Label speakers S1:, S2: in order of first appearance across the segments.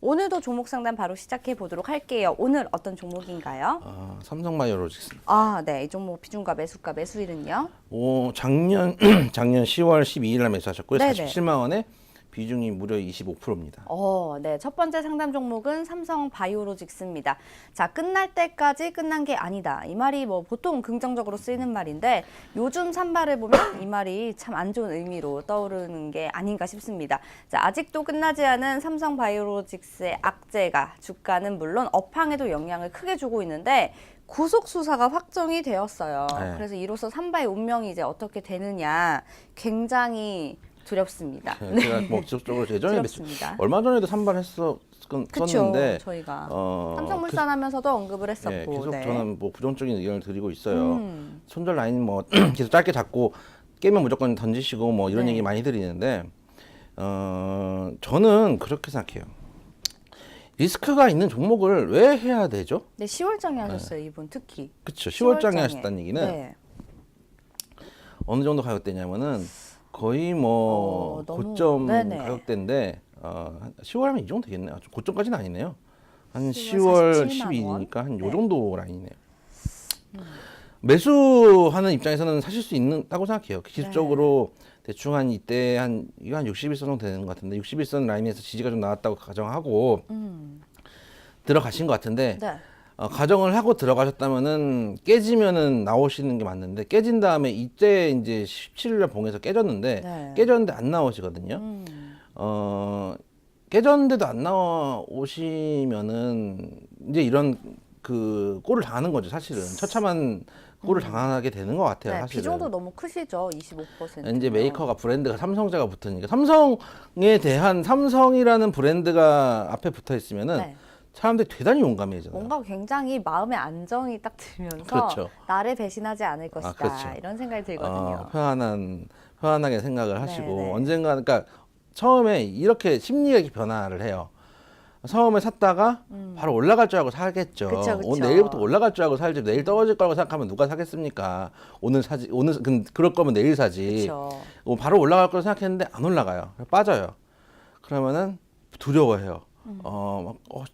S1: 오늘도 종목 상담 바로 시작해 보도록 할게요. 오늘 어떤 종목인가요?
S2: 삼성바이오로직스.
S1: 네. 이 종목 비중과 매수가 매수일은요?
S2: 작년 10월 12일 날 매수하셨고요.
S1: 네네.
S2: 47만 원에 비중이 무려 25%입니다.
S1: 네. 첫 번째 상담 종목은 삼성바이오로직스입니다. 자, 끝날 때까지 끝난 게 아니다. 이 말이 뭐 보통 긍정적으로 쓰이는 말인데 요즘 산발을 보면 이 말이 참 안 좋은 의미로 떠오르는 게 아닌가 싶습니다. 자, 아직도 끝나지 않은 삼성바이오로직스의 악재가 주가는 물론 업황에도 영향을 크게 주고 있는데 구속 수사가 확정이 되었어요.
S2: 네.
S1: 그래서 이로써 삼바의 운명이 이제 어떻게 되느냐 굉장히 두렵습니다.
S2: 제가 뭐 직접적으로 예전에
S1: 두렵습니다.
S2: 얼마 전에도 썼는데
S1: 저희가
S2: 어,
S1: 삼성물산 하면서도 언급을 했었고
S2: 예, 계속
S1: 네.
S2: 저는 뭐 부정적인 의견을 드리고 있어요. 손절 라인 뭐 계속 짧게 잡고 깨면 무조건 던지시고 뭐 이런
S1: 네.
S2: 얘기 많이 드리는데 저는 그렇게 생각해요. 리스크가 있는 종목을 왜 해야 되죠?
S1: 네, 10월장에 하셨어요, 이분 특히.
S2: 그렇죠. 10월장에
S1: 10월장에.
S2: 하셨다는 얘기는
S1: 네.
S2: 어느 정도 가격대냐면은 거의 뭐
S1: 너무-
S2: 고점
S1: 네네.
S2: 가격대인데 10월이면 이 정도 되겠네요. 고점까지는 아니네요. 한
S1: 10월
S2: 10월
S1: 47만 원?
S2: 12일이니까 한 요
S1: 네.
S2: 정도 라인이네요. 매수하는 입장에서는 사실 수 있다고 생각해요. 기술적으로 대충 한 이때 이거 한 61선 정도 되는 것 같은데 61선 라인에서 지지가 좀 나왔다고 가정하고 들어가신 것 같은데
S1: 네.
S2: 가정을 하고 들어가셨다면은 깨지면은 나오시는 게 맞는데 깨진 다음에 이때 이제 17일 봉에서 깨졌는데
S1: 네.
S2: 깨졌는데 안 나오시거든요. 깨졌는데도 안 나오시면은 이제 이런 그 꼴을 당하는 거죠. 사실은 처참한 꼴을 당하게 되는 것 같아요.
S1: 네,
S2: 사실은.
S1: 비중도 너무 크시죠, 25%.
S2: 이제 메이커가 브랜드가 삼성자가 붙으니까 삼성이라는 브랜드가 앞에 붙어 있으면은
S1: 네.
S2: 사람들이 대단히 용감해져요.
S1: 뭔가 굉장히 마음의 안정이 딱 들면서
S2: 그렇죠.
S1: 나를 배신하지 않을 것이다.
S2: 그렇죠.
S1: 이런 생각이 들거든요.
S2: 편안하게 생각을 하시고
S1: 네.
S2: 언젠가 그러니까 처음에 이렇게 심리가 이렇게 변화를 해요. 처음에 샀다가 바로 올라갈 줄 알고 사겠죠.
S1: 그쵸, 그쵸.
S2: 오늘 내일부터 올라갈 줄 알고 살지. 내일 떨어질 거라고 생각하면 누가 사겠습니까? 오늘 그럴 거면 내일 사지.
S1: 그렇죠.
S2: 바로 올라갈 거라고 생각했는데 안 올라가요. 빠져요. 그러면은 두려워해요.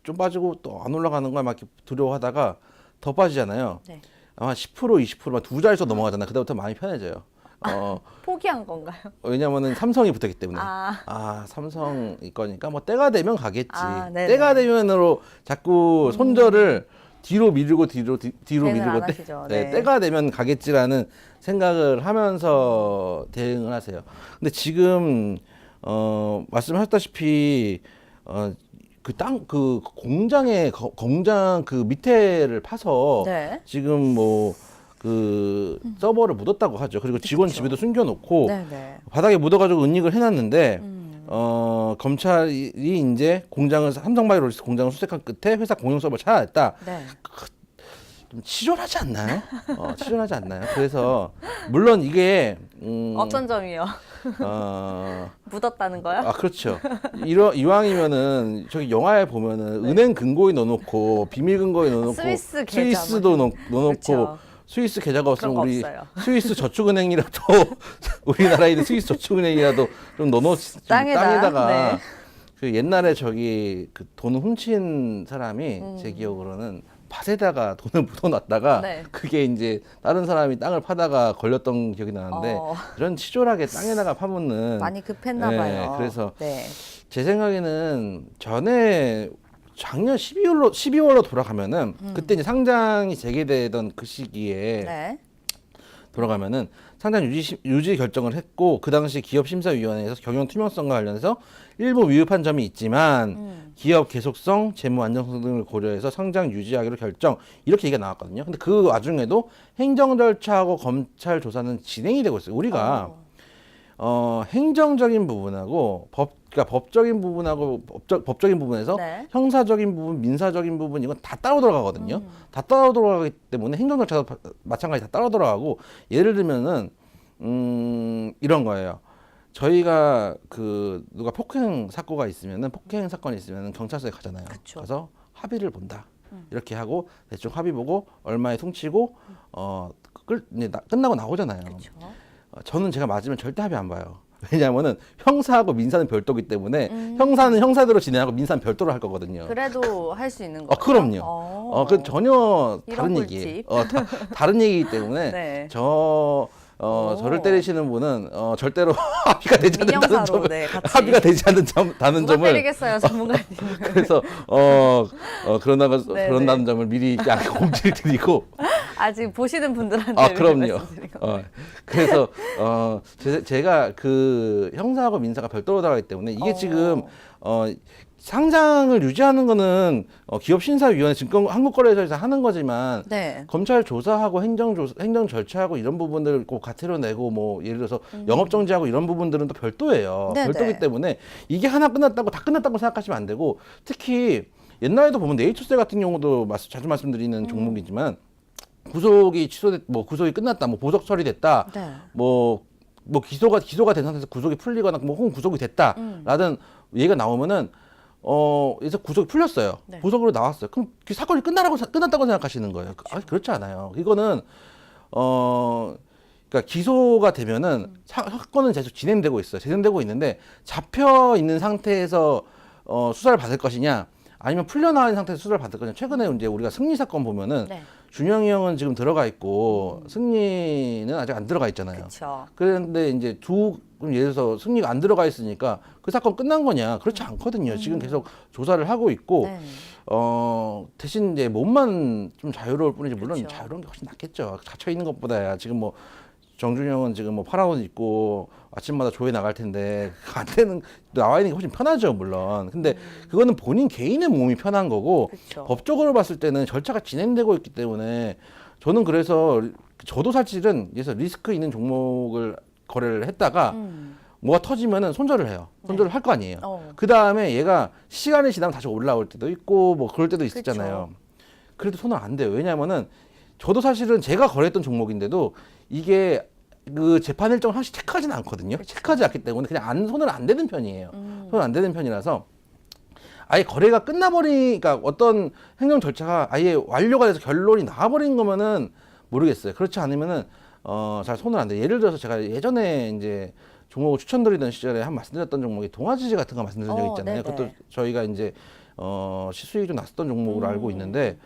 S2: 좀 빠지고 또 안 올라가는 걸 막 이렇게 두려워하다가 더 빠지잖아요.
S1: 네.
S2: 아마 10% 20%막 두 자릿수 넘어가잖아요. 그다음부터 많이 편해져요.
S1: 포기한 건가요?
S2: 왜냐면은 삼성이 붙었기 때문에. 삼성이 거니까 뭐 때가 되면 가겠지.
S1: 네네.
S2: 때가 되면으로 자꾸 손절을 뒤로 미루고 뒤로
S1: 대응을
S2: 미루고
S1: 안 하시죠. 네.
S2: 때가 되면 가겠지라는 생각을 하면서 대응을 하세요. 근데 지금 말씀하셨다시피 그 공장 그 밑에를 파서
S1: 네.
S2: 지금 뭐 그 서버를 묻었다고 하죠. 그리고 직원
S1: 그쵸.
S2: 집에도 숨겨놓고
S1: 네네.
S2: 바닥에 묻어가지고 은닉을 해놨는데 검찰이 이제 삼성바이오로직스 공장을 수색한 끝에 회사 공용 서버 찾아냈다.
S1: 네.
S2: 좀 치졸하지 않나요? 치졸하지 않나요? 그래서 물론 이게
S1: 어떤 점이요? 묻었다는 거요?
S2: 그렇죠. 이왕이면은 저기 영화에 보면은 은행 금고에 넣어놓고 비밀 금고에 넣어놓고
S1: 스위스 계좌
S2: 스위스도 넣어놓고
S1: 그렇죠.
S2: 스위스 계좌가 없으면
S1: 그런 거
S2: 우리
S1: 없어요.
S2: 스위스 저축은행이라도 우리나라에 있는 스위스 저축은행이라도 좀 땅에다가
S1: 네.
S2: 그 옛날에 저기 그 돈을 훔친 사람이 제 기억으로는 밭에다가 돈을 묻어놨다가
S1: 네.
S2: 그게 이제 다른 사람이 땅을 파다가 걸렸던 기억이 나는데 이런 치졸하게 땅에다가 파묻는
S1: 많이 급했나 봐요.
S2: 그래서
S1: 네.
S2: 제 생각에는 전에 작년 12월로 돌아가면은 그때 이제 상장이 재개되던 그 시기에
S1: 네.
S2: 돌아가면은 상장 유지 결정을 했고 그 당시 기업심사위원회에서 경영 투명성과 관련해서 일부 위협한 점이 있지만 기업 계속성, 재무 안정성 등을 고려해서 상장 유지하기로 결정 이렇게 얘기가 나왔거든요. 근데 그 와중에도 행정 절차하고 검찰 조사는 진행이 되고 있어요. 우리가 행정적인 부분하고 그러니까 법적인 부분하고 법적인 부분에서
S1: 네.
S2: 형사적인 부분, 민사적인 부분 이건 다 따로 들어가거든요. 다 따로 들어가기 때문에 행정 절차도 마찬가지 다 따로 들어가고 예를 들면은 이런 거예요. 저희가 누가 폭행 사건이 있으면은 경찰서에 가잖아요.
S1: 그쵸.
S2: 가서 합의를 본다. 이렇게 하고 대충 합의 보고 얼마에 퉁치고 끝나고 나오잖아요.
S1: 그렇죠.
S2: 저는 제가 맞으면 절대 합의 안 봐요. 왜냐하면은 형사하고 민사는 별도기 때문에 형사는 형사대로 진행하고 민사는 별도로 할 거거든요.
S1: 그래도 할 수 있는 거예요?
S2: 그럼요. 그 전혀
S1: 이런
S2: 다른 얘기예요. 다른 얘기이기 때문에
S1: 네.
S2: 저를 때리시는 분은 절대로 합의가 되지 않는다는
S1: 민형사로,
S2: 점을
S1: 네, 같이.
S2: 합의가 되지 않는다는
S1: 누가
S2: 점을
S1: 때리겠어요, 전문가님.
S2: 그래서
S1: 네,
S2: 그런다는
S1: 네.
S2: 점을 미리 약간 공지를 드리고
S1: 아직 보시는 분들한테
S2: 그럼요.
S1: 말씀드리고.
S2: 그래서 제가 그 형사하고 민사가 별도로 들어가기 때문에 이게 지금 상장을 유지하는 거는 기업 신사위원회 증권 한국거래소에서 하는 거지만
S1: 네. 검찰
S2: 검찰 조사하고 행정 절차하고 이런 부분들을 꼭 가태로 내고 뭐 예를 들어서 영업 정지하고 이런 부분들은 또 별도예요.
S1: 네네.
S2: 별도기 때문에 이게 하나 끝났다고 다 끝났다고 생각하시면 안 되고 특히 옛날에도 보면 네이처셀 같은 경우도 자주 말씀드리는 종목이지만 구속이 취소됐 구속이 끝났다 뭐 보석 처리됐다
S1: 네.
S2: 뭐 기소가 된 상태에서 구속이 풀리거나 뭐 혹은 구속이 됐다라는 얘기가 나오면은 그래서 구속이 풀렸어요.
S1: 네.
S2: 보석으로 나왔어요. 그럼 그 사건이 끝났다고 생각하시는 거예요. 그렇지 않아요. 이거는 그러니까 기소가 되면은 사건은 계속 진행되고 있어요. 진행되고 있는데 잡혀 있는 상태에서 수사를 받을 것이냐, 아니면 풀려나온 상태에서 수사를 받을 것이냐. 최근에 이제 우리가 승리 사건 보면은
S1: 네.
S2: 준영이 형은 지금 들어가 있고 승리는 아직 안 들어가 있잖아요.
S1: 그렇죠.
S2: 그런데 이제 그럼 예를 들어서 승리가 안 들어가 있으니까 그 사건 끝난 거냐? 그렇지 않거든요. 지금 계속 조사를 하고 있고
S1: 네.
S2: 대신 이제 몸만 좀 자유로울 뿐이지 물론
S1: 그쵸.
S2: 자유로운 게 훨씬 낫겠죠. 갇혀 있는 것보다야. 지금 뭐 정준영은 지금 뭐 파라옷 입고 아침마다 조회 나갈 텐데 안 되는 나와 있는 게 훨씬 편하죠, 물론. 근데 그거는 본인 개인의 몸이 편한 거고
S1: 그쵸.
S2: 법적으로 봤을 때는 절차가 진행되고 있기 때문에 저는 그래서 저도 사실은 그래서 리스크 있는 종목을 거래를 했다가 뭐가 터지면은 손절을 해요. 손절을 할 거 아니에요. 그 다음에 얘가 시간이 지나면 다시 올라올 때도 있고 뭐 그럴 때도 있었잖아요. 그래도 손은 안 돼요. 왜냐하면은 저도 사실은 제가 거래했던 종목인데도 이게 그 재판 일정을 항상 체크하지는 않거든요. 체크하지 않기 때문에 그냥 손을 안 대는 편이에요. 손을 안 대는 편이라서 아예 거래가 끝나버리니까 어떤 행정 절차가 아예 완료가 돼서 결론이 나와버린 거면은 모르겠어요. 그렇지 않으면은 잘 손을 안 돼. 예를 들어서 제가 예전에 이제 종목을 추천드리던 시절에 한 말씀드렸던 종목이 동아지지 같은 거 말씀드린 적 있잖아요.
S1: 네네.
S2: 그것도 저희가 이제 시수익이 좀 났었던 종목으로 알고 있는데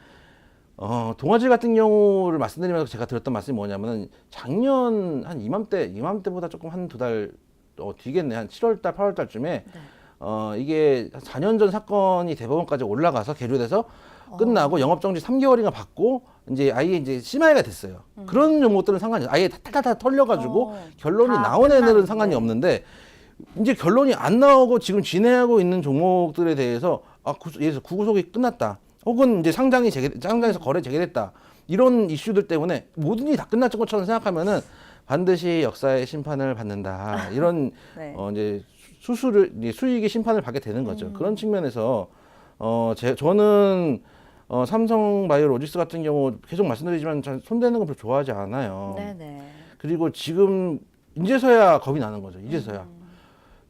S2: 동아지 같은 경우를 말씀드리면서 제가 드렸던 말씀이 뭐냐면은 작년 한 이맘때보다 조금 한 두 달 뒤겠네. 한 7월달, 8월달쯤에 이게 4년 전 사건이 대법원까지 올라가서 계류돼서 끝나고 영업정지 3개월인가 받고 이제 아예 이제 심하게가 됐어요. 그런 종목들은 상관이 없어요. 아예 다 털려가지고 결론이
S1: 다
S2: 나온 애들은
S1: 끝났는데.
S2: 상관이 없는데 이제 결론이 안 나오고 지금 진행하고 있는 종목들에 대해서 예를 들어서 구구속이 끝났다. 혹은 이제 상장에서 거래 재개됐다. 이런 이슈들 때문에 모든 일이 다 끝났던 것처럼 생각하면은 반드시 역사의 심판을 받는다. 이런
S1: 네.
S2: 이제 수익의 심판을 받게 되는 거죠. 그런 측면에서 저는 삼성바이오로직스 같은 경우 계속 말씀드리지만 전 손대는 걸 별로 좋아하지 않아요.
S1: 네네.
S2: 그리고 지금 이제서야 겁이 나는 거죠. 이제서야.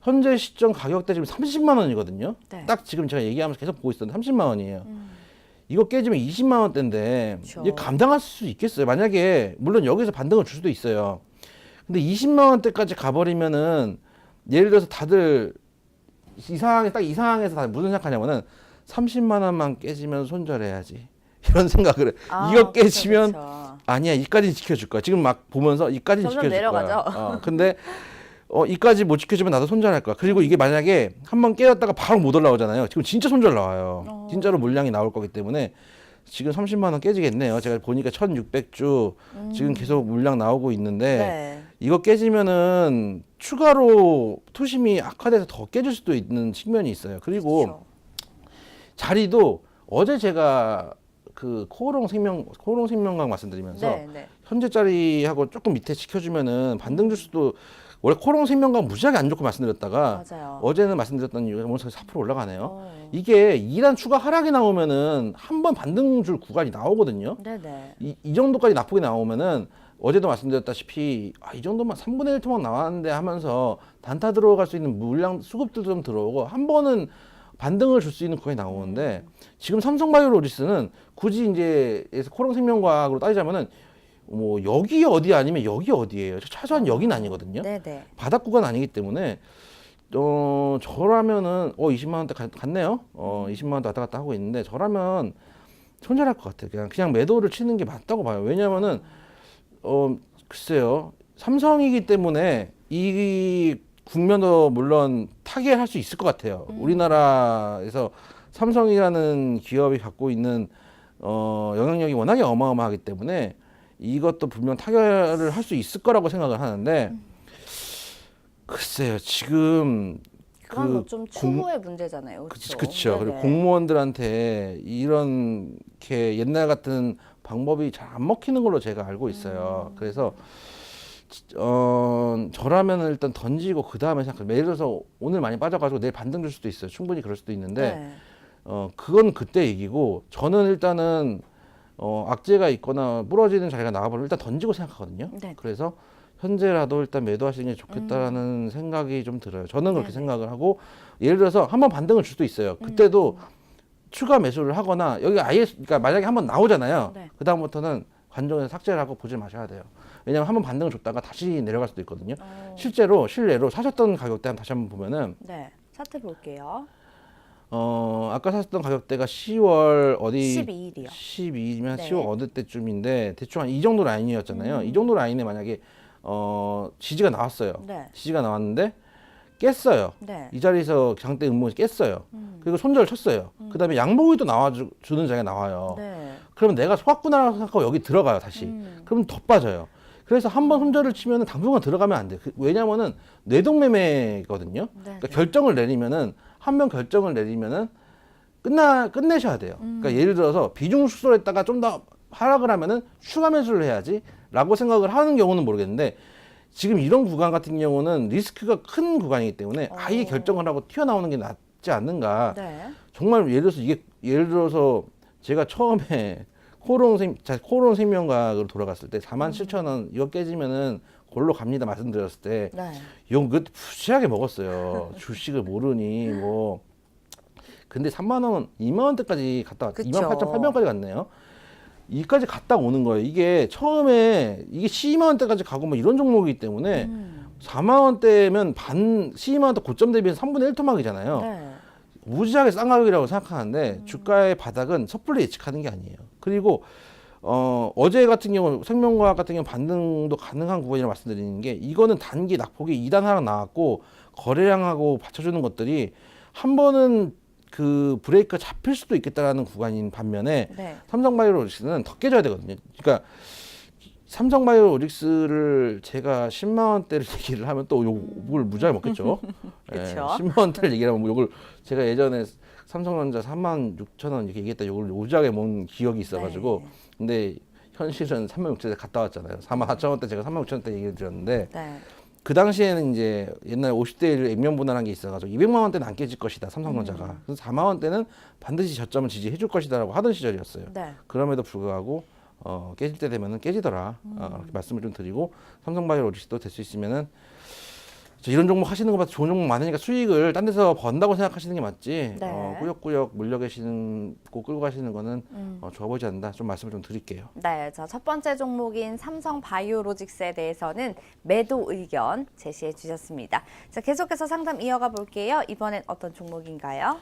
S2: 현재 시점 가격대 지금 30만 원이거든요.
S1: 네.
S2: 딱 지금 제가 얘기하면서 계속 보고 있었는데 30만 원이에요. 이거 깨지면 20만 원대인데
S1: 그쵸.
S2: 이게 감당할 수 있겠어요? 만약에 물론 여기서 반등을 줄 수도 있어요. 근데 20만 원대까지 가버리면은 예를 들어서 다들 이 상황에서 다들 무슨 생각하냐면은 30만 원만 깨지면 손절해야지 이런 생각을 해. 이거 깨지면
S1: 그쵸.
S2: 아니야, 이까지 지켜줄 거야. 지금 막 보면서 이까지
S1: 점점
S2: 지켜줄
S1: 내려가죠.
S2: 거야. 근데 이까지 못 지켜주면 나도 손절할 거야. 그리고 이게 만약에 한번 깨졌다가 바로 못 올라오잖아요. 지금 진짜 손절 나와요. 진짜로 물량이 나올 거기 때문에 지금 30만 원 깨지겠네요. 제가 보니까 1,600주 지금 계속 물량 나오고 있는데
S1: 네.
S2: 이거 깨지면은 추가로 투심이 악화돼서 더 깨질 수도 있는 측면이 있어요. 그리고
S1: 그쵸.
S2: 자리도 어제 제가 그 코오롱 생명광 말씀드리면서
S1: 네.
S2: 현재 자리하고 조금 밑에 지켜주면은 반등 줄 수도. 원래 코오롱 생명광 무지하게 안 좋고 말씀드렸다가
S1: 맞아요.
S2: 어제는 말씀드렸던 이유가 오늘 4% 올라가네요. 이게 2단 추가 하락이 나오면은 한 번 반등 줄 구간이 나오거든요.
S1: 네네.
S2: 이 정도까지 나쁘게 나오면은 어제도 말씀드렸다시피 이 정도만 3분의 1 토막 나왔는데 하면서 단타 들어갈 수 있는 물량 수급들도 좀 들어오고 한 번은 반등을 줄 수 있는 구간이 나오는데 지금 삼성바이오로직스는 굳이 이제 코오롱 생명과학으로 따지자면은 뭐 여기 어디 아니면 여기 어디예요. 최소한 여기는 아니거든요.
S1: 네네.
S2: 바닥 구간 아니기 때문에 저라면은 20만 원대 갔네요. 20만 원대 왔다 갔다 하고 있는데 저라면 손절할 것 같아요. 그냥 매도를 치는 게 맞다고 봐요. 왜냐면은 글쎄요. 삼성이기 때문에 이 국면도 물론 타개할 수 있을 것 같아요. 우리나라에서 삼성이라는 기업이 갖고 있는 영향력이 워낙에 어마어마하기 때문에 이것도 분명 타결을 할 수 있을 거라고 생각을 하는데 글쎄요. 지금
S1: 그건 뭐좀 추후의 문제잖아요. 그렇죠.
S2: 그렇죠. 그리고 공무원들한테 이렇게 옛날 같은 방법이 잘 안 먹히는 걸로 제가 알고 있어요. 그래서 저라면 일단 던지고 그 다음에 생각해요. 예를 들어서 오늘 많이 빠져가지고 내일 반등 줄 수도 있어요. 충분히 그럴 수도 있는데
S1: 네.
S2: 그건 그때 얘기고 저는 일단은 악재가 있거나 부러지는 자리가 나와버리면 일단 던지고 생각하거든요.
S1: 네.
S2: 그래서 현재라도 일단 매도하시는 게 좋겠다라는 생각이 좀 들어요. 저는 그렇게 생각을 하고 예를 들어서 한번 반등을 줄 수도 있어요. 그때도 추가 매수를 하거나 여기 아예 그러니까 만약에 한번 나오잖아요.
S1: 네.
S2: 그 다음부터는 관종에서 삭제를 하고 보지 마셔야 돼요. 왜냐하면 한번 반등을 줬다가 다시 내려갈 수도 있거든요. 실례로 사셨던 가격대 다시 한번 보면은
S1: 네. 차트 볼게요.
S2: 아까 샀던 가격대가 10월 어디
S1: 12일이요.
S2: 12일이면
S1: 네.
S2: 10월 어느 때쯤인데 대충 한 이 정도 라인이었잖아요. 이 정도 라인에 만약에 지지가 나왔어요.
S1: 네.
S2: 지지가 나왔는데 깼어요.
S1: 네.
S2: 이 자리에서 장대 음모에서 깼어요. 그리고 손절을 쳤어요. 그다음에 양봉이 또 나와주는 자리가 나와요.
S1: 네.
S2: 그러면 내가 속았구나 생각하고 여기 들어가요 다시. 그럼 더 빠져요. 그래서 한 번 손절을 치면은 당분간 들어가면 안 돼. 왜냐면은 뇌동매매거든요.
S1: 네.
S2: 그러니까 결정을 내리면은 한 번 결정을 내리면은 끝내셔야 돼요. 그러니까 예를 들어서 비중 축소했다가 좀 더 하락을 하면은 추가 매수를 해야지라고 생각을 하는 경우는 모르겠는데 지금 이런 구간 같은 경우는 리스크가 큰 구간이기 때문에 아예 결정을 하고 튀어나오는 게 낫지 않는가.
S1: 네.
S2: 정말 예를 들어서 제가 처음에 코오롱 생명과학으로 돌아갔을 때 47,000원 이거 깨지면은 골로 갑니다 말씀드렸을 때
S1: 네.
S2: 이건 그 부실하게 먹었어요. 주식을 모르니 뭐. 근데 3만 원, 2만 원대까지 갔다 왔.
S1: 그쵸.
S2: 28,800원까지 갔네요. 이까지 갔다 오는 거예요. 이게 처음에 이게 12만 원대까지 가고 뭐 이런 종목이기 때문에 4만 원대면 12만 원대 고점 대비해서 3분의 1 토막이잖아요.
S1: 네.
S2: 무지하게 싼 가격이라고 생각하는데 주가의 바닥은 섣불리 예측하는 게 아니에요. 그리고 어제 같은 경우 생명과학 같은 경우 반등도 가능한 구간이라고 말씀드리는 게 이거는 단기 낙폭이 2단 하락 나왔고 거래량하고 받쳐주는 것들이 한 번은 그 브레이크가 잡힐 수도 있겠다라는 구간인 반면에
S1: 네.
S2: 삼성바이오로직스는 더 깨져야 되거든요. 그러니까 삼성바이오로직스를 제가 10만 원대를 얘기를 하면 또 욕을 무지하게 먹겠죠. 예,
S1: 그쵸.
S2: 10만 원대를 얘기하면 욕을 제가 예전에 삼성전자 3만 6천 원 이렇게 얘기했다 욕을 무지하게 먹은 기억이 있어가지고
S1: 네.
S2: 근데 현실은 3만 6천 원대 갔다 왔잖아요. 4만 4천 원대 제가 3만 6천 원대 얘기를 드렸는데
S1: 네.
S2: 그 당시에는 이제 옛날 50대 1 액면분할한 게 있어가지고 200만 원대는 안 깨질 것이다 삼성전자가. 그래서 4만 원대는 반드시 저점을 지지해 줄 것이다라고 하던 시절이었어요.
S1: 네.
S2: 그럼에도 불구하고 깨질 때 되면은 깨지더라. 이렇게 말씀을 좀 드리고 삼성바이오로직스도 될 수 있으면은 이런 종목 하시는 것보다 좋은 종목 많으니까 수익을 딴 데서 번다고 생각하시는 게 맞지.
S1: 네.
S2: 꾸역꾸역 물려 계시는 거 끌고 가시는 거는 좋아 보이지 않는다. 좀 말씀을 좀 드릴게요.
S1: 네, 자, 첫 번째 종목인 삼성바이오로직스에 대해서는 매도 의견 제시해 주셨습니다. 자, 계속해서 상담 이어가 볼게요. 이번엔 어떤 종목인가요?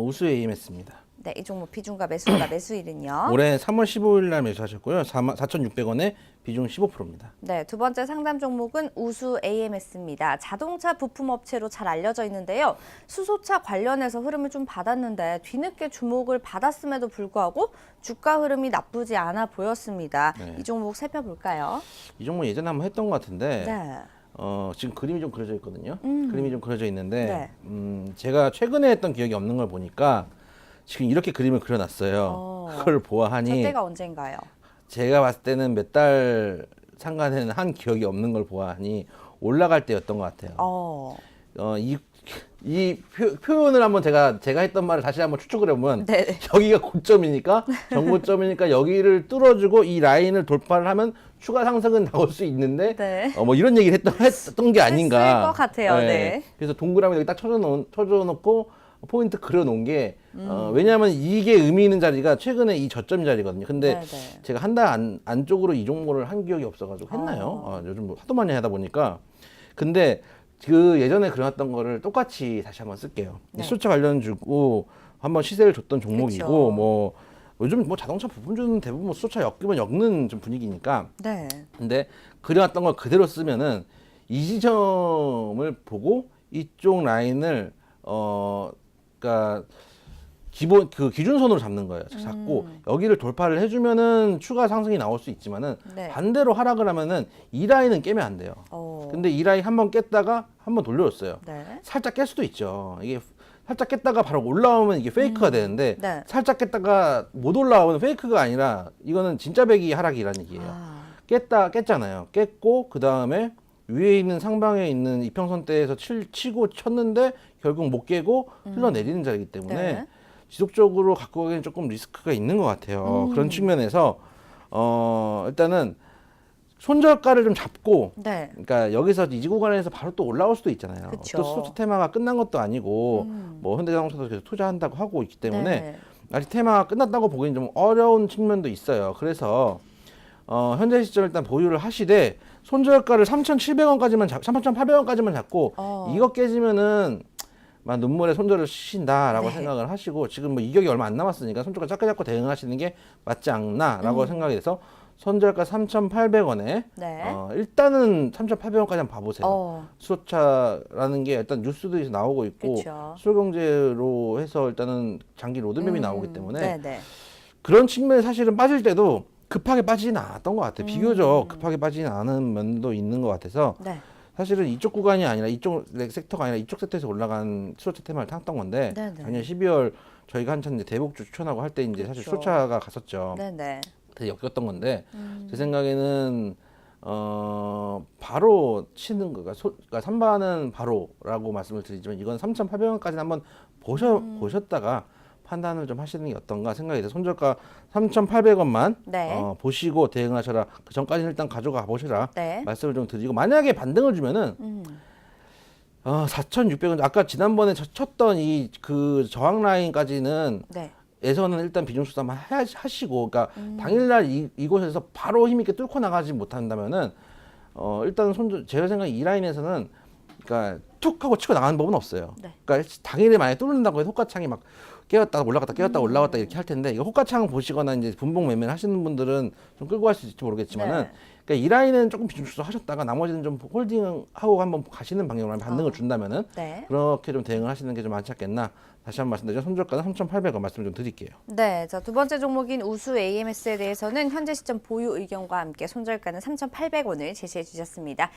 S2: 우수 AMS입니다.
S1: 네, 이 종목 비중과 매수가 매수일은요?
S2: 올해 3월 15일 날 매수하셨고요. 4,600원에 비중 15%입니다.
S1: 네, 두 번째 상담 종목은 우수 AMS입니다. 자동차 부품 업체로 잘 알려져 있는데요. 수소차 관련해서 흐름을 좀 받았는데 뒤늦게 주목을 받았음에도 불구하고 주가 흐름이 나쁘지 않아 보였습니다.
S2: 네.
S1: 이 종목 살펴볼까요?
S2: 이 종목 예전에 한번 했던 것 같은데
S1: 네.
S2: 지금 그림이 좀 그려져 있거든요. 그림이 좀 그려져 있는데
S1: 네.
S2: 제가 최근에 했던 기억이 없는 걸 보니까 지금 이렇게 그림을 그려놨어요. 그걸 보아하니
S1: 저때가 언젠가요?
S2: 제가 봤을 때는 몇 달 상간에는 한 기억이 없는 걸 보아하니 올라갈 때였던 것 같아요. 이 표현을 한번 제가 했던 말을 다시 한번 추측을 해보면
S1: 네네.
S2: 여기가 고점이니까 정고점이니까 여기를 뚫어주고 이 라인을 돌파를 하면 추가 상승은 나올 수 있는데
S1: 네.
S2: 뭐 이런 얘기를 했던 게 아닌가.
S1: 것 같아요. 네.
S2: 그래서 동그라미 여기 딱 쳐줘놓고 포인트 그려놓은 게 왜냐하면 이게 의미 있는 자리가 최근에 이 저점 자리거든요. 근데
S1: 네네.
S2: 제가 한 달 안쪽으로 이 종목을 한 기억이 없어가지고 했나요? 요즘 뭐 하도 많이 하다 보니까. 근데 그 예전에 그려놨던 거를 똑같이 다시 한번 쓸게요.
S1: 네.
S2: 수차 관련 주고 한번 시세를 줬던 종목이고
S1: 그쵸.
S2: 뭐 요즘 뭐 자동차 부품주는 대부분 뭐 수차 엮이면 엮는 좀 분위기니까.
S1: 네.
S2: 근데 그려놨던 걸 그대로 쓰면은 이 지점을 보고 이쪽 라인을 그러니까 기본 그 기준선으로 잡는 거예요. 잡고 여기를 돌파를 해주면은 추가 상승이 나올 수 있지만은
S1: 네.
S2: 반대로 하락을 하면은 이 라인은 깨면 안 돼요. 근데 이 라인 한번 깼다가 한번 돌려줬어요.
S1: 네.
S2: 살짝 깰 수도 있죠. 이게 살짝 깼다가 바로 올라오면 이게 페이크가 되는데
S1: 네.
S2: 살짝 깼다가 못 올라오면 페이크가 아니라 이거는 진짜 배기 하락이라는 얘기예요. 깼잖아요. 깼고 그 다음에 위에 있는 상방에 있는 이평선대에서 치고 쳤는데 결국 못 깨고 흘러내리는 자리이기 때문에
S1: 네.
S2: 지속적으로 갖고 가기엔 조금 리스크가 있는 것 같아요. 그런 측면에서 일단은 손절가를 좀 잡고
S1: 네.
S2: 그러니까 여기서 이 구간에서 바로 또 올라올 수도 있잖아요.
S1: 그쵸.
S2: 또 스포츠 테마가 끝난 것도 아니고 뭐 현대자동차도 계속 투자한다고 하고 있기 때문에
S1: 네.
S2: 아직 테마가 끝났다고 보기엔 좀 어려운 측면도 있어요. 그래서 현재 시점 일단 보유를 하시되 손절가를 3,700원까지만 3,800원까지만 잡고 이거 깨지면은 막 눈물에 손절을 치신다라고
S1: 네.
S2: 생각을 하시고 지금 뭐 이격이 얼마 안 남았으니까 손절가 작게 잡고 대응하시는 게 맞지 않나라고 생각이 돼서 손절가 3,800원에
S1: 네.
S2: 일단은 3,800원까지 한번 봐보세요.
S1: 어.
S2: 수소차라는 게 일단 뉴스도 나오고 있고
S1: 그쵸.
S2: 수소경제로 해서 일단은 장기 로드맵이 나오기 때문에
S1: 네네.
S2: 그런 측면에 사실은 빠질 때도 급하게 빠지지는 않았던 것 같아요. 비교적 급하게 빠지지는 않은 면도 있는 것 같아서
S1: 네.
S2: 사실은 이쪽 구간이 아니라 이쪽 섹터가 아니라 이쪽 섹터에서 올라간 수소차 테마를 탔던 건데
S1: 네네.
S2: 작년 12월 저희가 한참 이제 대복주 추천하고 할 때 이제 사실
S1: 그렇죠.
S2: 수소차가 갔었죠.
S1: 네네.
S2: 되게 엮였던 건데 제 생각에는 바로 치는 거가 그러니까 3반은 바로라고 말씀을 드리지만 이건 3,800원까지 한번 보셨다가 판단을 좀 하시는 게 어떤가 생각이 돼서 손절가 3,800원만
S1: 네.
S2: 보시고 대응하셔라. 그 전까지는 일단 가져가 보시라.
S1: 네.
S2: 말씀을 좀 드리고 만약에 반등을 주면은 4,600원 아까 지난번에 쳤던 이 그 저항 라인까지는
S1: 네.
S2: 에서는 일단 비중 수사만 하시고, 그러니까 당일날 이곳에서 바로 힘있게 뚫고 나가지 못한다면은 일단 제가 생각에 이 라인에서는 그러니까 툭 하고 치고 나가는 법은 없어요.
S1: 네.
S2: 그러니까 당일에 만약에 뚫는다고 해서 호가창이 막 깨었다 올라갔다 깨었다 올라갔다 이렇게 할 텐데 이거 호가창 보시거나 이제 분봉 매매를 하시는 분들은 좀 끌고 갈 수 있을지 모르겠지만은
S1: 네.
S2: 그러니까 이 라인은 조금 비중 수사 하셨다가 나머지는 좀 홀딩하고 한번 가시는 방향으로 반등을 준다면은
S1: 네.
S2: 그렇게 좀 대응을 하시는 게 좀 많지 않겠나. 다시 한번 말씀드리죠. 손절가는 3,800원 말씀 좀 드릴게요.
S1: 네, 자, 두 번째 종목인 우수 AMS에 대해서는 현재 시점 보유 의견과 함께 손절가는 3,800원을 제시해 주셨습니다.